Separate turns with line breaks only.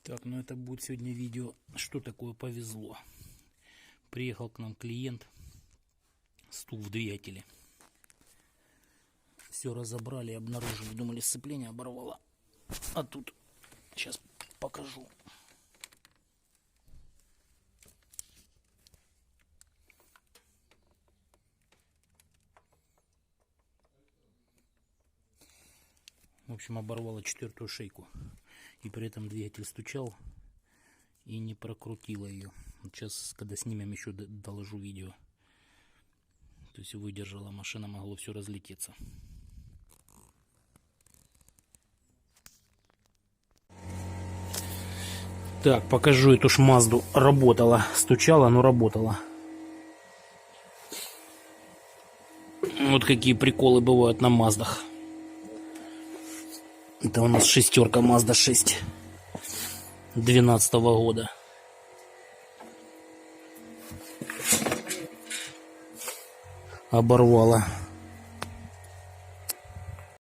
Так, ну это будет сегодня видео, что такое повезло. Приехал к нам клиент, стук в двигателе. Все разобрали, обнаружили, думали, сцепление оборвало. А тут, сейчас покажу. В общем, оборвало 4-ю шейку. И при этом двигатель стучал и не прокрутило ее. Вот сейчас, когда снимем, еще доложу видео. То есть выдержала машина, могло все разлететься. Так, покажу эту ж Мазду. Работала. Стучала, но работала. Вот какие приколы бывают на Маздах. Это у нас шестерка Mazda 6 2012 года. Оборвала.